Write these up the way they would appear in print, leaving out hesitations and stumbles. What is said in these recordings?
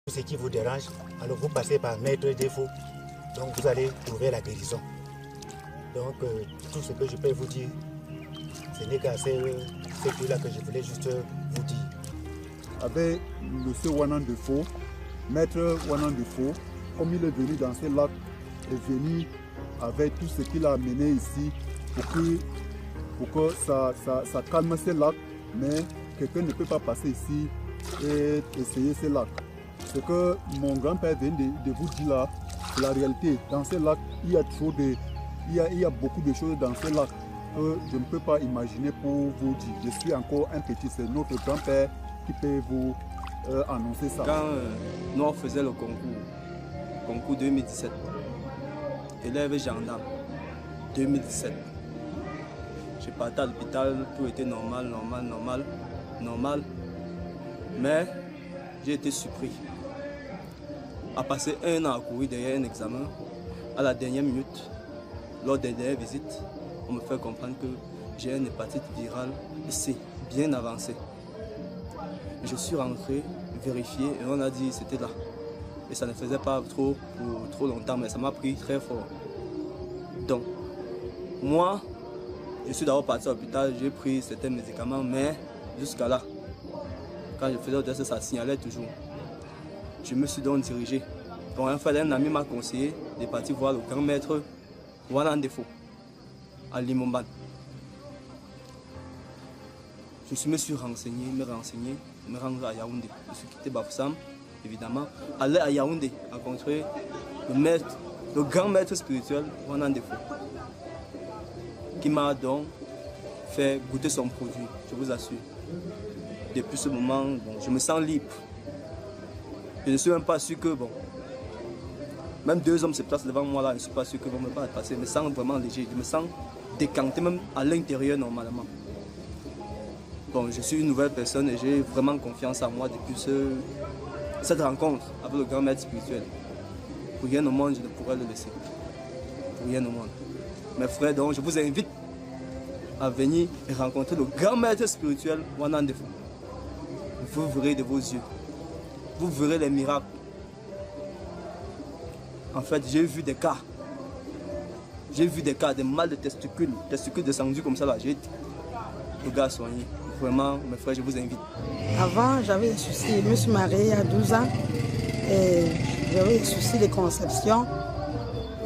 ce qui vous dérange, alors vous passez par Maître Défaut. Donc vous allez trouver la guérison. Donc tout ce que je peux vous dire, ce n'est qu'à ces là que je voulais juste vous dire. Avec M. Wanan Defo, Maître Wanan Defo, comme il est venu dans ce lac, est venu avec tout ce qu'il a amené ici pour que ça calme ces lacs, mais quelqu'un ne peut pas passer ici et essayer ces lacs. Ce que mon grand-père vient de vous dire là, c'est la réalité. Dans ces lacs, il y a beaucoup de choses dans ces lacs que je ne peux pas imaginer pour vous dire. Je suis encore un petit, c'est notre grand-père qui peut vous annoncer ça. Quand nous on faisait le concours 2017, élève gendarme 2017, je partais à l'hôpital, tout était normal, mais j'ai été surpris. À passer un an à courir derrière un examen, à la dernière minute, lors des dernières visites, on me fait comprendre que j'ai une hépatite virale et c'est bien avancé. Je suis rentré, vérifié et on a dit que c'était là. Et ça ne faisait pas trop longtemps, mais ça m'a pris très fort. Donc, moi, je suis d'abord parti à l'hôpital, j'ai pris certains médicaments, mais jusqu'à là, quand je faisais le test, ça signalait toujours. Je me suis donc dirigé. Donc, un ami m'a conseillé de partir voir le grand maître Wanan Defo à Limomban. Je me suis renseigné, me rendre à Yaoundé. Je suis quitté Bafoussam, évidemment, aller à Yaoundé, rencontrer le grand maître spirituel Wanan Defo, qui m'a donc fait goûter son produit, je vous assure. Depuis ce moment, bon, je me sens libre. Je ne suis même pas sûr que, bon, même 2 hommes se placent devant moi là, je ne suis pas sûr qu'ils vont me passer. Je me sens vraiment léger, je me sens décanté même à l'intérieur normalement. Bon, je suis une nouvelle personne et j'ai vraiment confiance en moi depuis cette rencontre avec le grand maître spirituel. Pour rien au monde, je ne pourrais le laisser. Pour rien au monde. Mes frères, donc, je vous invite à venir et rencontrer le grand maître spirituel Wanan Defo. Vous verrez de vos yeux. Vous verrez les miracles. En fait, j'ai vu des cas. J'ai vu des cas de mal de testicules descendus comme ça là. J'ai le gars soigné. Vraiment, mes frères, je vous invite. Avant, j'avais des soucis. Je me suis mariée à 12 ans. Et j'avais des soucis de conception.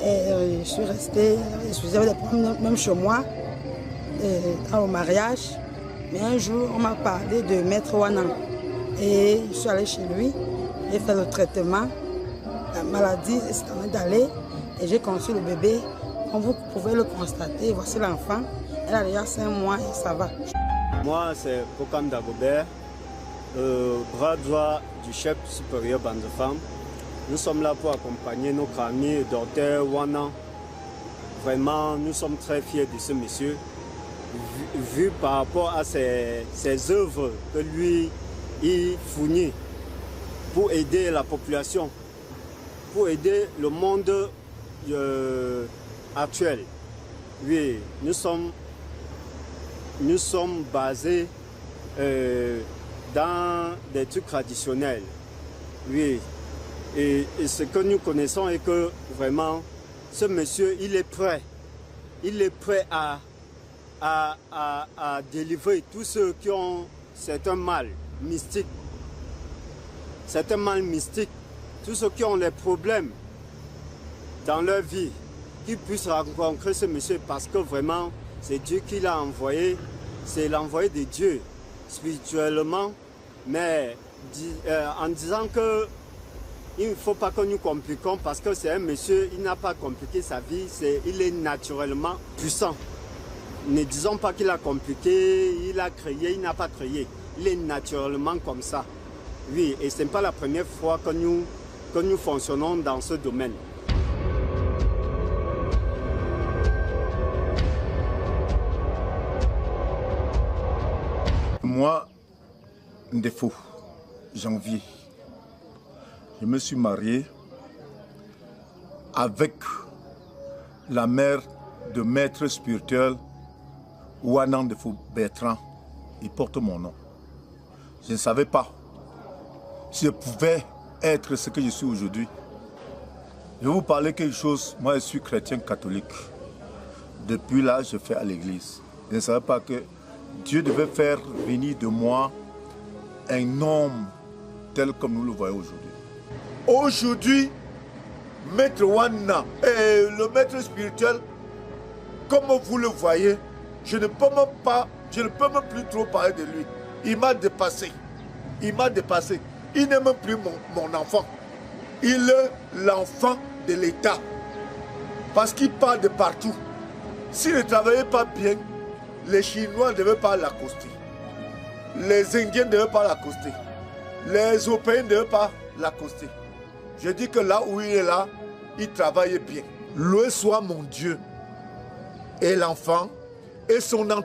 Et je suis restée. J'avais des problèmes même chez moi, au mariage. Mais un jour, on m'a parlé de Maître Wanan. Et je suis allée chez lui. J'ai fait le traitement. La maladie est en train d'aller. Et j'ai conçu le bébé. Comme vous pouvez le constater, voici l'enfant. Elle a déjà 5 mois et ça va. Moi, c'est Kokam Dagobert, bras droit du chef supérieur Bandefam. Nous sommes là pour accompagner notre ami docteur Wanan. Vraiment, nous sommes très fiers de ce monsieur. Vu par rapport à ses œuvres que lui, il fournit pour aider la population, pour aider le monde actuel. Oui, nous sommes basés dans des trucs traditionnels. Oui. Et ce que nous connaissons est que vraiment, ce monsieur, il est prêt. Il est prêt à délivrer tous ceux qui ont certains mal mystiques. Certains mal mystiques. Tous ceux qui ont des problèmes dans leur vie, qu'ils puissent rencontrer ce monsieur parce que vraiment, c'est Dieu qui l'a envoyé. C'est l'envoyé de Dieu spirituellement, mais en disant que il ne faut pas que nous compliquions parce que c'est un monsieur, il n'a pas compliqué sa vie, il est naturellement puissant. Ne disons pas qu'il a compliqué, il a créé, il n'a pas créé. Il est naturellement comme ça. Oui, et ce n'est pas la première fois que nous fonctionnons dans ce domaine. Moi, Defo, janvier, je me suis marié avec la mère de maître spirituel Wanan Defo Bertrand. Il porte mon nom. Je ne savais pas si je pouvais être ce que je suis aujourd'hui. Je vais vous parler quelque chose. Moi, je suis chrétien catholique. Depuis là, je fais à l'église. Je ne savais pas que Dieu devait faire venir de moi un homme tel comme nous le voyons aujourd'hui. Aujourd'hui, Maître Wana, le maître spirituel, comme vous le voyez, je ne peux même plus trop parler de lui. Il m'a dépassé. Il m'a dépassé. Il n'est même plus mon enfant. Il est l'enfant de l'État. Parce qu'il part de partout. S'il ne travaillait pas bien, les Chinois ne devaient pas l'accoster. Les Indiens ne devaient pas l'accoster. Les Européens ne devaient pas l'accoster. Je dis que là où il est là, il travaille bien. Loué soit mon Dieu et l'enfant et son entourage.